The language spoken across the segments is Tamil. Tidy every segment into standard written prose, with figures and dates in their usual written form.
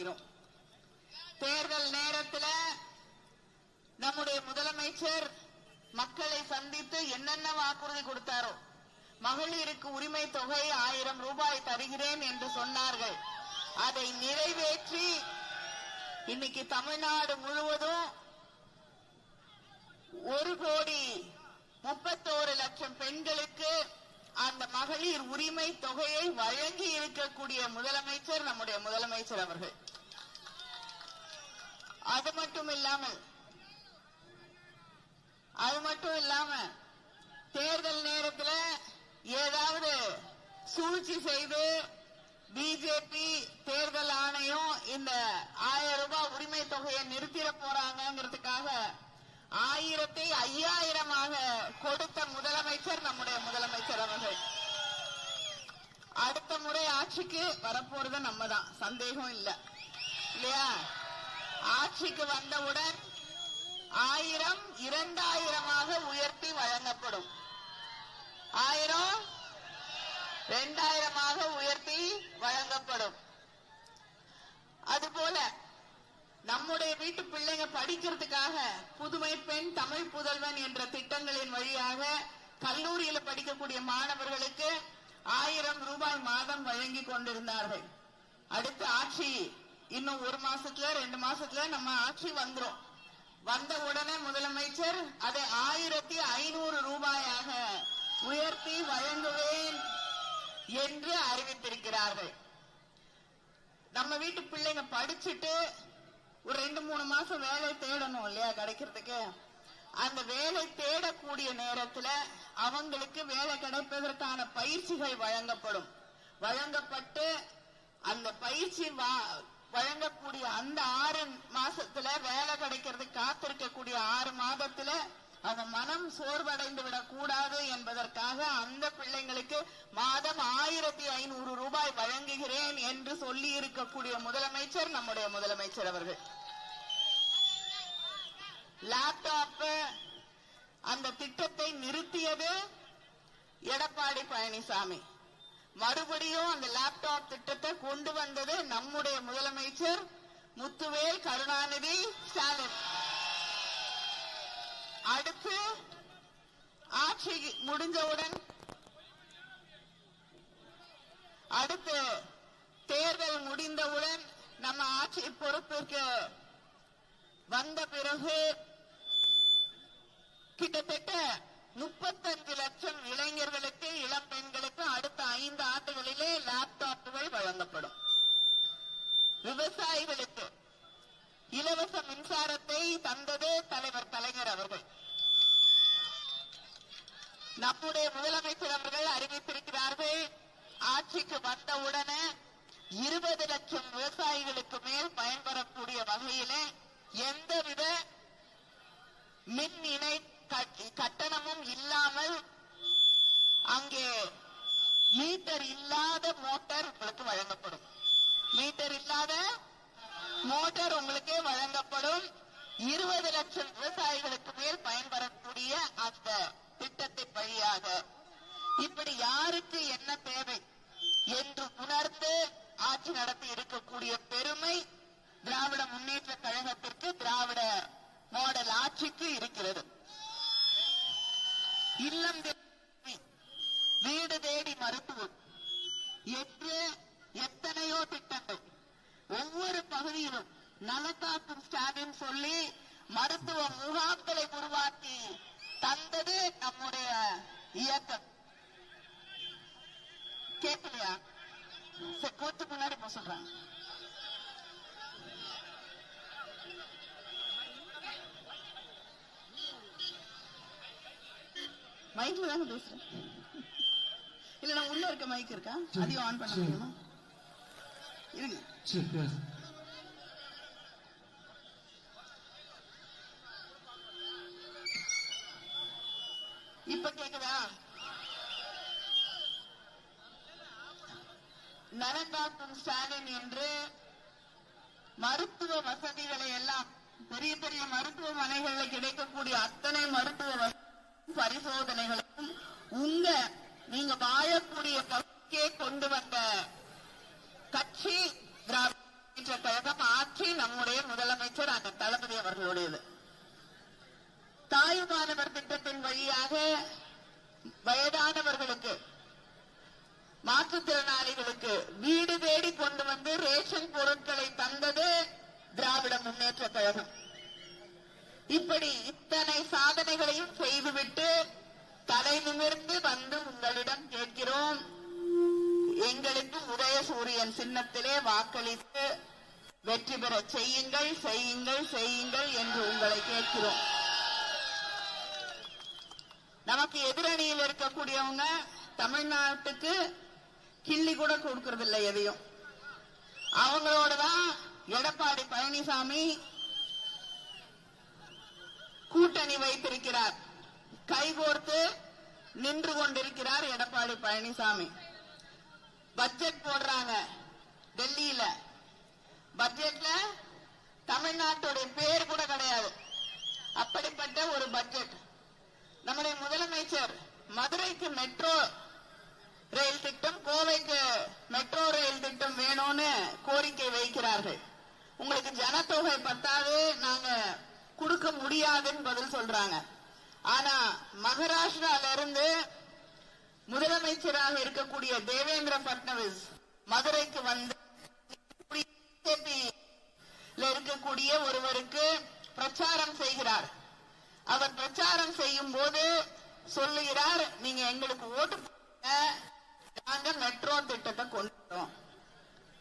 பார்க்கிறோம். தேர்தல் நேரத்தில் நம்முடைய முதலமைச்சர் மக்களை சந்தித்து என்னென்ன வாக்குறுதி கொடுத்தாரோ, மகளிருக்கு உரிமை தொகை 1000 ரூபாய் தருகிறேன் என்று சொன்னார்கள். அதை நிறைவேற்றி இன்னைக்கு தமிழ்நாடு முழுவதும் 1,31,00,000 பெண்களுக்கு அந்த மகளிர் உரிமை தொகையை வழங்கி இருக்கக்கூடிய முதலமைச்சர் நம்முடைய முதலமைச்சர் அவர்கள். அது மட்டும் இல்லாம தேர்தல் நேரத்தில் ஏதாவது சூழ்ச்சி செய்து பிஜேபி தேர்தல் ஆணையம் இந்த 1000 ரூபாய் உரிமை தொகையை நிறுத்திட போறாங்கிறதுக்காக 1000ஐ 5000ஆக கொடுத்த முதலமைச்சர் நம்முடைய முதலமைச்சர் அவர்கள். அடுத்த முறை ஆட்சிக்கு வரப்போறது நம்ம தான், சந்தேகம் இல்லையா? ஆட்சிக்கு வந்தவுடன் 1000 2000ஆக உயர்த்தி வழங்கப்படும். 1000 2000ஆக உயர்த்தி வழங்கப்படும். அதுபோல நம்முடைய வீட்டு பிள்ளைங்க படிக்கிறதுக்காக புதுமை பெண் தமிழ் புதல்வன் என்ற திட்டங்களின் வழியாக கல்லூரியில படிக்கக்கூடிய மாணவர்களுக்கு 1000 ரூபாய் மாதம் வழங்கி கொண்டிருந்தார்கள். அடுத்த ஆட்சி இன்னும் 1 மாசத்துல 2 மாசத்துல நம்ம ஆட்சி வந்துரும். வந்த உடனே முதலமைச்சர் அதை 1500 ரூபாயாக உயர்த்தி வழங்குவேன் என்று அறிவித்திருக்கிறார்கள். நம்ம வீட்டு பிள்ளைங்க படிச்சுட்டு ஒரு 2-3 மாசம் வேலை தேடணும் இல்லையா? கிடைக்கிறதுக்கு அந்த வேலை தேடக்கூடிய நேரத்துல அவங்களுக்கு வேலை கிடைப்பதற்கான பயிற்சிகள் வழங்கப்பட்டு அந்த பயிற்சி வழங்கக்கூடிய அந்த 6 மாசத்துல வேலை கிடைக்கிறதுக்கு காத்திருக்கக்கூடிய 6 மாதத்துல அவங்க மனம் சோர்வடைந்து விடக் கூடாது என்பதற்காக அந்த பிள்ளைங்களுக்கு மாதம் 1500 ரூபாய் வழங்குகிறேன் என்று சொல்லி இருக்கக்கூடிய முதலமைச்சர் நம்முடைய முதலமைச்சர் அவர்கள். லேப்டாப் அந்த திட்டத்தை நிறுத்தியது எடப்பாடி பழனிசாமி. மறுபடியும் அந்த லேப்டாப் திட்டத்தை கொண்டு வந்தது நம்முடைய முதலமைச்சர் முத்துவேல் கருணாநிதி ஸ்டாலின். அடுத்து ஆட்சி முடிஞ்சவுடன் அடுத்து தேர்தல் முடிந்தவுடன் நம்ம ஆட்சி பொறுப்பிற்கு வந்த பிறகு கிட்டத்தட்ட 35 லட்சம் இளைஞர்களுக்கு இளம் பெண்களுக்கு அடுத்த 5 ஆண்டுகளிலே லேப்டாப்புகள் வழங்கப்படும். விவசாயிகளுக்கு இலவச மின்சாரத்தை தந்தது தலைவர் கலைஞர் அவர்கள். நம்முடைய முதலமைச்சர் அவர்கள் அறிவித்திருக்கிறார்கள், ஆட்சிக்கு வந்தவுடனே 20 லட்சம் விவசாயிகளுக்கு மேல் பயன்பெறக்கூடிய வகையிலே எந்தவித மின் இணை கட்டணமும் இல்லாமல் அங்கே மீட்டர் இல்லாத மோட்டார் உங்களுக்கு வழங்கப்படும். மீட்டர் இல்லாத மோட்டார் உங்களுக்கு வழங்கப்படும். 20 லட்சம் விவசாயிகளுக்கு மேல் பயன்பெறக்கூடிய அந்த திட்டத்தின் வழியாக இப்படி யாருக்கு என்ன தேவை என்று உணர்ந்து ஆட்சி நடத்தி இருக்கக்கூடிய பெருமை திராவிட முன்னேற்ற கழகத்திற்கு, திராவிட மாடல் ஆட்சிக்கு இருக்கிறது. இல்லம் வீடு தேடி மருத்துவம் என்று எத்தனையோ திட்டங்கள் ஒவ்வொரு பகுதியிலும் நலக்காக்கும் ஸ்டாலின் சொல்லி மருத்துவ முகாம்களை உருவாக்கி தந்தது நம்முடைய இயக்கம். கேட்கலையா? கொஞ்சம் முன்னாடி சொல்றாங்க. மைக்ல தாங்க பேசுறேன். இல்ல நான் உள்ள இருக்க மைக் இருக்கா? அதையும் ஆன் பண்ண முடியுமா? இருங்க. இப்ப கேக்குதா? நலங்காக்கும் ஸ்டாலின் என்று மருத்துவ வசதிகளை எல்லாம் பெரிய பெரிய மருத்துவமனைகளில் கிடைக்கக்கூடிய அத்தனை மருத்துவ பரிசோதனைகளும் நீங்க வாழக்கூடிய பகுதிக்கே கொண்டு வந்த கட்சி திராவிட முன்னேற்ற கழகம். நம்முடைய முதலமைச்சர் அந்த தளபதி அவர்களுடையது. தாயுமானவர் திட்டத்தின் வழியாக வயதானவர்களுக்கு, மாற்றுத்திறனாளிகளுக்கு வீடு தேடி கொண்டு வந்து ரேஷன் பொருட்களை தந்தது திராவிட முன்னேற்ற கழகம். இப்படி இத்தனை சாதனைகளையும் செய்துவிட்டு தலை நிமிர்ந்து வந்து உங்களிடம் கேட்கிறோம், எங்களுக்கு உதயசூரியன் சின்னத்திலே வாக்களித்து வெற்றி பெற செய்யுங்கள், செய்யுங்கள், செய்யுங்கள் என்று உங்களை கேட்கிறோம். நமக்கு எதிரணியில் இருக்கக்கூடியவங்க தமிழ்நாட்டுக்கு கிள்ளி கூட கொடுக்கறது இல்லை எதையும். அவங்களோடதான் எடப்பாடி பழனிசாமி கூட்டணி வைத்திருக்கிறார். கைகோர்த்து நின்று கொண்டிருக்கிறார் எடப்பாடி பழனிசாமி. பட்ஜெட் போடுறாங்க டெல்லியில. பட்ஜெட்ல தமிழ்நாட்டுடைய பேர் கூட கிடையாது. அப்படிப்பட்ட ஒரு பட்ஜெட். நம்முடைய முதலமைச்சர் மதுரைக்கு மெட்ரோ ரயில் திட்டம், கோவைக்கு மெட்ரோ ரயில் திட்டம் வேணும்னு கோரிக்கை வைக்கிறார்கள். உங்களுக்கு ஜனத்தொகை பத்தாது, நாங்க கொடுக்க முடியாதுன்னு பதில் சொல்றாங்க. ஆனா மகாராஷ்டிரால இருந்து முதலமைச்சராக இருக்கக்கூடிய தேவேந்திர பட்னவிஸ் மதுரைக்கு வந்து இருக்கக்கூடிய ஒருவருக்கு பிரச்சாரம் செய்கிறார். அவர் பிரச்சாரம் செய்யும் போது சொல்லுகிறார், நீங்க எங்களுக்கு ஓட்டு நாங்க மெட்ரோ திட்டத்தை கொண்டுட்டோம்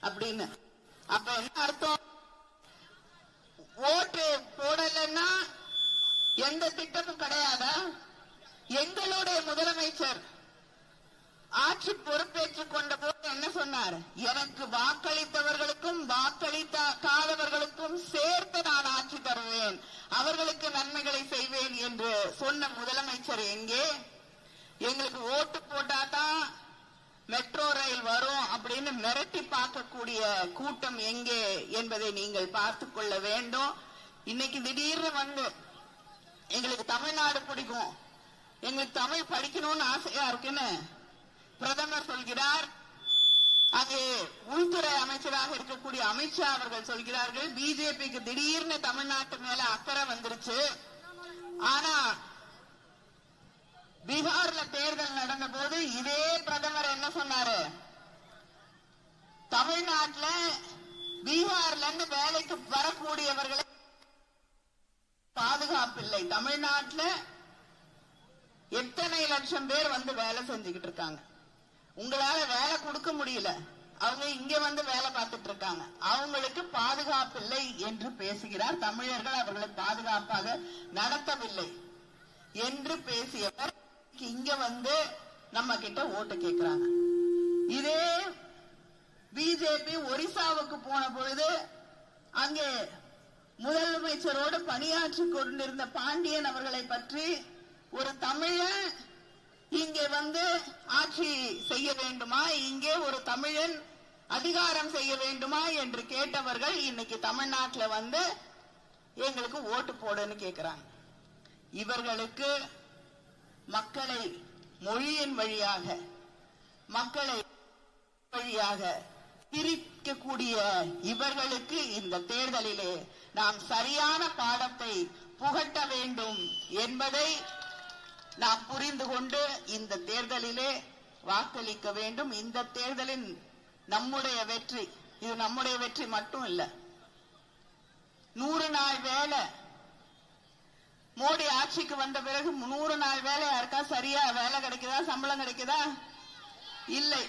அப்படின்னு. அப்ப என்ன அர்த்தம்? ஓட்டு போடலன்னா எந்த திட்டமும் கிடையாதா? எங்களுடைய முதலமைச்சர் ஆட்சி பொறுப்பேற்றுக் கொண்ட போது என்ன சொன்னார்? எனக்கு வாக்களித்தவர்களுக்கும் வாக்களிக்காதவர்களுக்கும் சேர்த்து நான் ஆட்சி தருவேன், அவர்களுக்கு நன்மைகளை செய்வேன் என்று சொன்ன முதலமைச்சர் எங்கே? எங்களுக்கு ஓட்டு போட்டாதான் மெட்ரோ ரயில் வரும் அப்படின்னு மிரட்டி பார்க்கக்கூடிய கூட்டம் எங்கே என்பதை நீங்கள் பார்த்துக் கொள்ள வேண்டும். இன்னைக்கு திடீர்னு வந்து எங்களுக்கு தமிழ்நாடு பிடிக்கும், எங்களுக்கு தமிழ் படிக்கணும்னு ஆசையா இருக்குன்னு பிரதமர் சொல்கிறார். அங்கே உள்துறை அமைச்சராக இருக்கக்கூடிய அமித்ஷா அவர்கள் சொல்கிறார்கள், பிஜேபிக்கு திடீர்னு தமிழ்நாட்டு மேல அக்கறை வந்துருச்சு. ஆனா பீகார்ல தேர்தல் நடந்த போது இதே பிரதமர் என்ன சொன்னாரு? தமிழ்நாட்டுல பீகார்ல இருந்து வேலைக்கு வரக்கூடியவர்களை பாதுகாப்பு இல்லை. தமிழ்நாட்டுல எத்தனை லட்சம் பேர் வந்து வேலை செஞ்சுக்கிட்டு இருக்காங்க, உங்களால வேலை கொடுக்க முடியல, அவங்க இங்க வந்து வேலை பார்த்துட்டு இருக்காங்க, அவங்களுக்கு பாதுகாப்பு இல்லை என்று பேசுகிறார். தமிழர்கள் அவர்களை பாதுகாப்பாக நடத்தவில்லை என்று பேசியவர் இங்க வந்து நம்ம கிட்ட ஓட்டு கேட்கிறாங்க. இதே பிஜேபி ஒரிசாவுக்கு போன பொழுது அங்கே முதலமைச்சரோடு பணியாற்றி கொண்டிருந்த பாண்டியன் அவர்களை பற்றி ஒரு தமிழன் இங்கே வந்து ஆட்சி செய்ய வேண்டுமா, இங்கே ஒரு தமிழன் அதிகாரம் செய்ய வேண்டுமா என்று கேட்டவர்கள் இன்னைக்கு தமிழ்நாட்டில் வந்து எங்களுக்கு ஓட்டு போடுன்னு கேட்கிறாங்க. இவர்களுக்கு மக்களை மொழியின் வழியாக, மக்களை வழியாக பிரிக்கக்கூடிய இவர்களுக்கு இந்த தேர்தலிலே நாம் சரியான பாடத்தை புகட்ட வேண்டும் என்பதை நாம் புரிந்து கொண்டு இந்த தேர்தலிலே வாக்களிக்க வேண்டும். இந்த தேர்தலின் நம்முடைய வெற்றி, இது நம்முடைய வெற்றி மட்டும் இல்ல. 100 நாள் வேலை மோடி ஆட்சிக்கு வந்த பிறகு 100 நாள் வேலை யாருக்கா சரியா வேலை கிடைக்குதா, சம்பளம் கிடைக்குதா? இல்லை.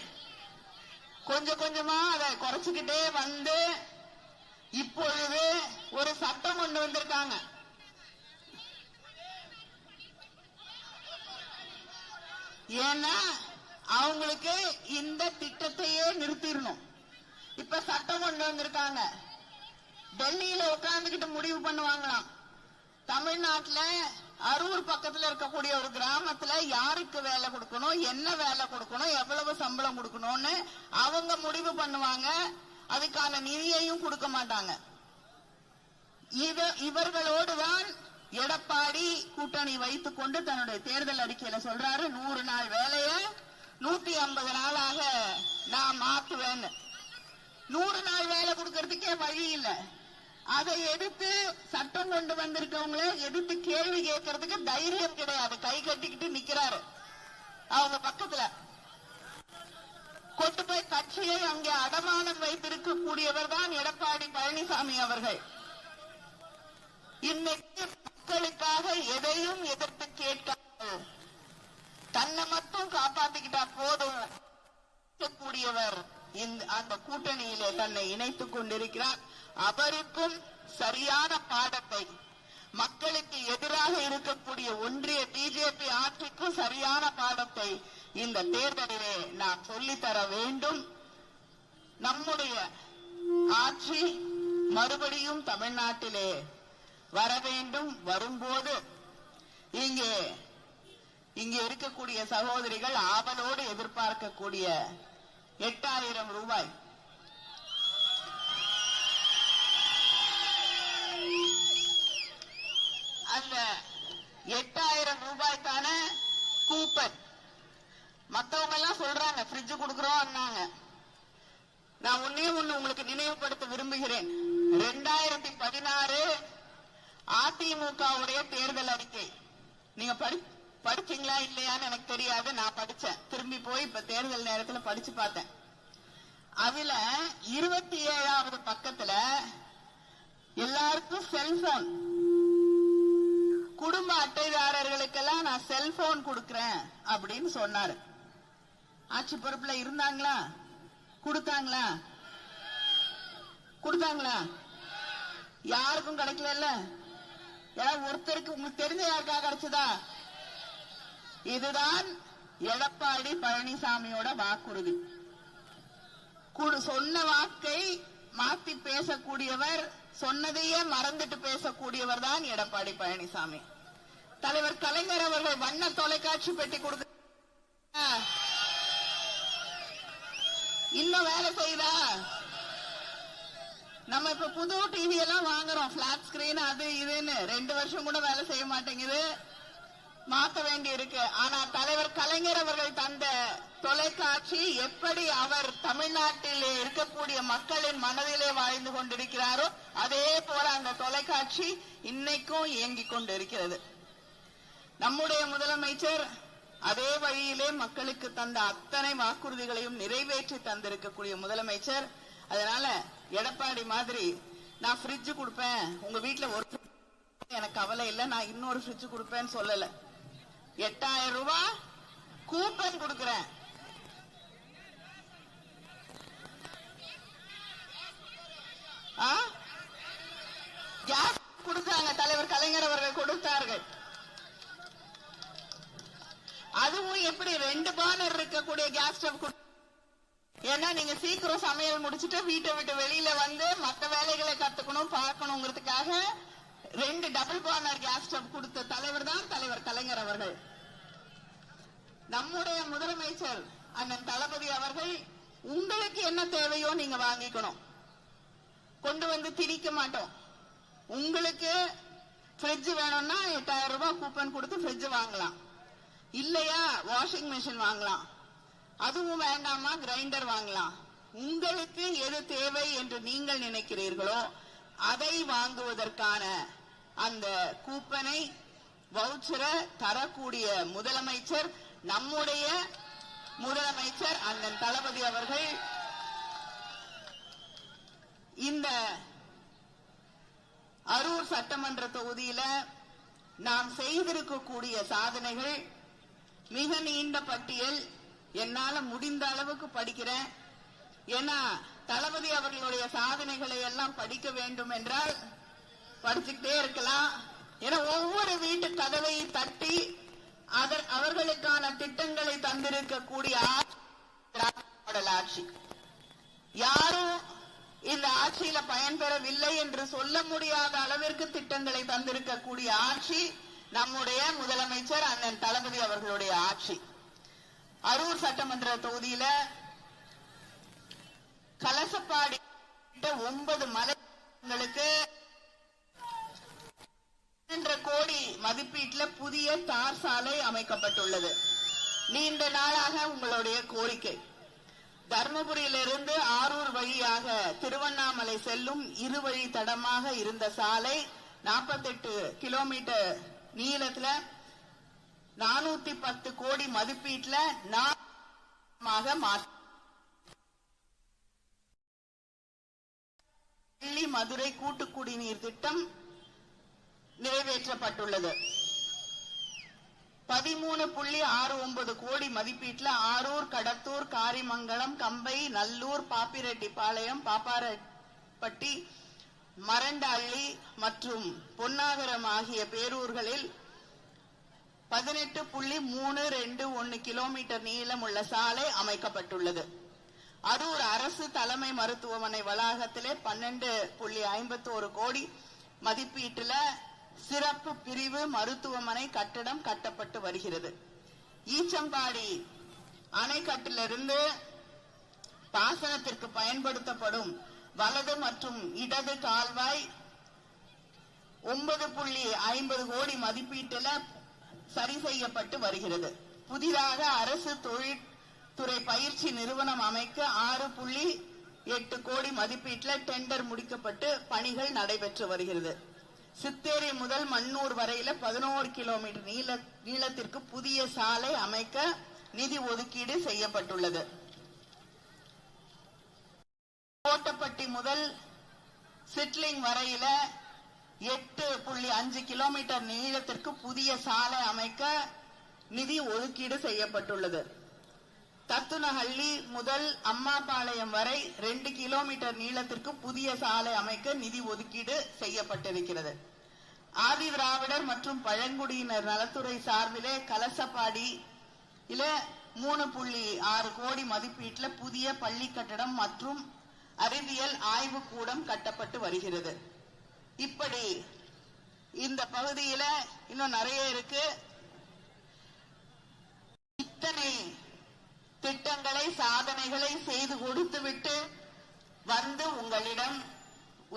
கொஞ்சம் கொஞ்சமா அதை குறைச்சுக்கிட்டே வந்து இப்பொழுது ஒரு சட்டம் கொண்டு வந்திருக்காங்க. ஏன்னா அவங்களுக்கு இந்த திட்டத்தையே நிறுத்திடணும். இப்ப சட்டம் கொண்டு வந்திருக்காங்க. டெல்லியில உட்கார்ந்துகிட்டு முடிவு பண்ணுவாங்களாம். தமிழ்நாட்டுல அரூர் பக்கத்துல இருக்கக்கூடிய ஒரு கிராமத்துல யாருக்கு வேலை கொடுக்கணும், என்ன வேலை கொடுக்கணும், எவ்வளவு சம்பளம் கொடுக்கணும்னு அவங்க முடிவு பண்ணுவாங்க. அதுக்கான நிதியையும் கொடுக்க மாட்டாங்க. இவர்களோடுதான் எடப்பாடி கூட்டணி வைத்துக் கொண்டு தன்னுடைய தேர்தல் அறிக்கையில சொல்றாரு, 100 நாள் வேலைய 150 நாளாக நான் மாத்துவேன்னு. 100 நாள் வேலை கொடுக்கறதுக்கே வழி இல்லை. அதை எதிர்த்து சட்டம் கொண்டு வந்திருக்கவங்கள எதிர்த்து கேள்வி கேட்கறதுக்கு தைரியம் கிடையாது. கை கட்டிக்கிட்டு நிக்கிறாரு. அவங்க பக்கத்துல கொண்டு போய் கட்சியை அங்கே அடமானம் வைத்திருக்கக்கூடியவர் தான் எடப்பாடி பழனிசாமி அவர்கள். இன்னைக்கு மக்களுக்காக எதையும் எதிர்த்து கேட்காமல் தன்னை மட்டும் காப்பாத்திக்கிட்டா போதும் கூடியவர் அந்த கூட்டணியிலே தன்னை இணைத்துக் கொண்டிருக்கிறார். அவருக்கும் சரியான பாடத்தை, மக்களுக்கு எதிராக இருக்கக்கூடிய ஒன்றிய பிஜேபி ஆட்சிக்கும் சரியான பாடத்தை இந்த தேர்தலிலே நாம் சொல்லித்தர வேண்டும். நம்முடைய ஆட்சி மறுபடியும் தமிழ்நாட்டிலே வர வேண்டும். வரும்போது இங்கே இருக்கக்கூடிய சகோதரிகள் ஆவலோடு எதிர்பார்க்கக்கூடிய 8000 ரூபாய், அந்த 8000 ரூபாய்க்கான கூப்பன் மத்தவங்க எல்லாம் சொல்றாங்க ஃப்ரிட்ஜ் கொடுக்கிறோம். நான் ஒன்னே ஒண்ணு உங்களுக்கு நினைவுபடுத்த விரும்புகிறேன். 2016 அதிமுகவுடைய தேர்தல் அறிக்கை நீங்க படிச்சீங்களா இல்லையான்னு எனக்கு தெரியாது. நான் படிச்சேன். திரும்பி போய் இப்ப தேர்தல் நேரத்தில் படிச்சு பார்த்தேன். அதுல 27வது பக்கத்துல எல்லாருக்கும் செல்போன், குடும்ப அட்டைதாரர்களுக்கெல்லாம் நான் செல்போன் கொடுக்கிறேன் அப்படின்னு சொன்னாரு. ஆட்சி பொறுப்புல இருந்தாங்களா? கொடுத்தாங்களா? யாருக்கும் கிடைக்கல. யாராவது ஒருத்தருக்கு உங்களுக்கு தெரிஞ்ச யாருக்காக கிடைச்சதா? இதுதான் எடப்பாடி பழனிசாமியோட வாக்குறுதி. சொன்ன வாக்கை மாத்தி பேசக்கூடியவர், சொன்னதையே மறந்துட்டு பேசக்கூடியவர் தான் எடப்பாடி பழனிசாமி. தலைவர் கலைஞர் அவர்கள் வண்ண தொலைக்காட்சி பெட்டி கொடுக்க இன்னும் வேலை செய்தா? நம்ம இப்ப புது டிவி எல்லாம் வாங்குறோம், பிளாட் ஸ்கிரீன் அது இதுன்னு. 2 வருஷம் கூட வேலை செய்ய மாட்டேங்குது. மாற்ற வேண்டி இருக்கு. ஆனா தலைவர் கலைஞர் அவர்கள் தந்த தொலைக்காட்சி எப்படி அவர் தமிழ்நாட்டில் இருக்கக்கூடிய மக்களின் மனதிலே வாழ்ந்து கொண்டிருக்கிறாரோ அதே போல அந்த தொலைக்காட்சி இன்னைக்கும் இயங்கிக் கொண்டிருக்கிறது. நம்முடைய முதலமைச்சர் அதே வழியிலே மக்களுக்கு தந்த அத்தனை வாக்குறுதிகளையும் நிறைவேற்றி தந்திருக்கக்கூடிய முதலமைச்சர். அதனால எடப்பாடி மாதிரி நான் ஃப்ரிட்ஜ் கொடுப்பேன், உங்க வீட்டுல ஒரு எனக்கு கவலை இல்லை, நான் இன்னொரு ஃப்ரிட்ஜ் கொடுப்பேன்னு சொல்லல. 8000 ரூபாய் கூப்பன் கொடுக்கிறேன். கேஸ் கொடுத்தாங்க, தலைவர் கலைஞர் அவர்கள் கொடுத்தார்கள். அதுவும் எப்படி 2 பர்னர் இருக்கக்கூடிய கேஸ் ஸ்டவ். ஏன்னா நீங்க சீக்கிரம் சமையல் முடிச்சுட்டு வீட்டை விட்டு வெளியில வந்து மற்ற வேலைகளை கத்துக்கணும் பார்க்கணுங்கிறதுக்காக 2 டபுள் பர்னர் கேஸ் ஸ்டவ் கொடுத்த தலைவர் தான் தலைவர் கலைஞர் அவர்கள். நம்முடைய முதலமைச்சர் அண்ணன் தளபதி அவர்கள் உங்களுக்கு என்ன தேவையோ நீங்க வாங்கிக்கணும், கொண்டு வந்து திணிக்க மாட்டோம். உங்களுக்கு ஃப்ரிட்ஜ் வேணும்னா 8000 ரூபாய் கூப்பன் கொடுத்து ஃப்ரிட்ஜ் வாங்கலாம். இல்லையா வாஷிங் மிஷின் வாங்கலாம். அதுவும் வேண்டாமா கிரைண்டர் வாங்கலாம். உங்களுக்கு எது தேவை என்று நீங்கள் நினைக்கிறீர்களோ அதை வாங்குவதற்கான அந்த கூப்பனை வவுச்சரை தரக்கூடிய முதலமைச்சர் நம்முடைய முதலமைச்சர் அண்ணன் தளபதி அவர்கள். இந்த அரூர் சட்டமன்ற தொகுதியில நாம் செய்திருக்கக்கூடிய சாதனைகள் மிக நீண்ட பட்டியல். என்னால முடிந்த அளவுக்கு படிக்கிறேன். ஏன்னா தளபதி அவர்களுடைய சாதனைகளை எல்லாம் படிக்க வேண்டும் என்றால் படிச்சுக்கிட்டே இருக்கலாம். ஏன்னா ஒவ்வொரு வீட்டு கதவை தட்டி அவர்களுக்கான திட்டங்களை தந்திருக்கக்கூடிய ஆட்சி. யாரும் இந்த ஆட்சியில பயன்பெறவில்லை என்று சொல்ல முடியாத அளவிற்கு திட்டங்களை தந்திருக்கக்கூடிய ஆட்சி நம்முடைய முதலமைச்சர் அண்ணன் தளபதி அவர்களுடைய ஆட்சி. அரூர் சட்டமன்ற தொகுதியில கலசப்பாடி 9 மலைகளுக்கு 2 கோடி மதிப்பீட்டில் புதிய தார் சாலை அமைக்கப்பட்டுள்ளது. நீண்ட நாளாக உங்களுடைய கோரிக்கை. தர்மபுரியிலிருந்து ஆரூர் வழியாக திருவண்ணாமலை செல்லும் இருவழி தடமாக இருந்த சாலை 48 கிலோமீட்டர் நீளத்துல 410 கோடி மதிப்பீட்டுல டெல்லி மதுரை கூட்டு குடிநீர் திட்டம் நிறைவேற்றப்பட்டுள்ளது. 13.69 கோடி மதிப்பீட்டுல ஆரூர், கடத்தூர், காரிமங்கலம், கம்பை, நல்லூர், பாப்பிரெட்டிப்பாளையம், பாப்பாரப்பட்டி, மரண்டஹள்ளி மற்றும் பொன்னாகரம் ஆகிய பேரூர்களில் 18.321 கிலோமீட்டர் நீளம் உள்ள சாலை அமைக்கப்பட்டுள்ளது. அரூர் அரசு தலைமை மருத்துவமனை வளாகத்திலே 12.51 கோடி மதிப்பீட்டுல சிறப்பு பிரிவு மருத்துவமனை கட்டடம் கட்டப்பட்டு வருகிறது. ஈச்சம்பாடி அணைக்கட்டிலிருந்து பாசனத்திற்கு பயன்படுத்தப்படும் வலது மற்றும் இடது கால்வாய் 9.50 கோடி மதிப்பீட்டில் சரி செய்யப்பட்டு வருகிறது. புதிதாக அரசு தொழில்துறை பயிற்சி நிறுவனம் அமைக்க 6.8 கோடி மதிப்பீட்டில் டெண்டர் முடிக்கப்பட்டு பணிகள் நடைபெற்று வருகிறது. சித்தேரி முதல் மண்ணூர் வரையில 11 கிலோமீட்டர் நீளத்திற்கு புதிய சாலை அமைக்க நிதி ஒதுக்கீடு செய்யப்பட்டுள்ளது. கோட்டப்பட்டி முதல் சிட்லிங் வரையில 8.5 கிலோமீட்டர் நீளத்திற்கு புதிய சாலை அமைக்க நிதி ஒதுக்கீடு செய்யப்பட்டுள்ளது. தத்துனஹள்ளி முதல் அம்மாபாளையம் வரை 2 கிலோமீட்டர் நீளத்திற்கு புதிய சாலை அமைக்க நிதி ஒதுக்கீடு செய்யப்பட்டிருக்கிறது. ஆதி திராவிடர் மற்றும் பழங்குடியினர் நலத்துறை சார்பிலே கலசப்பாடி 3.6 கோடி மதிப்பீட்டில் புதிய பள்ளி கட்டடம் மற்றும் அறிவியல் ஆய்வு கூடம் கட்டப்பட்டு வருகிறது. இப்படி இந்த பகுதியில இன்னும் நிறைய இருக்கு. இத்தனை திட்டங்களை சாதனைகளை செய்து கொடுத்துவிட்டு வந்து உங்களிடம்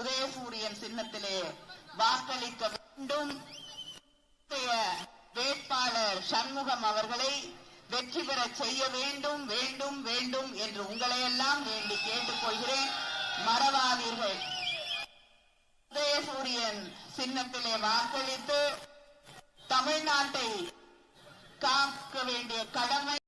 உதயசூரியன் சின்னத்திலே வாக்களிக்க வேண்டும். வேட்பாளர் சண்முகம் அவர்களை வெற்றி பெற செய்ய வேண்டும் வேண்டும் வேண்டும் என்று உங்களையெல்லாம் வேண்டி கேட்டுக்கொள்கிறேன். மறவாதீர்கள். உதயசூரியன் சின்னத்திலே வாக்களித்து தமிழ்நாட்டை காக்க வேண்டிய கடமை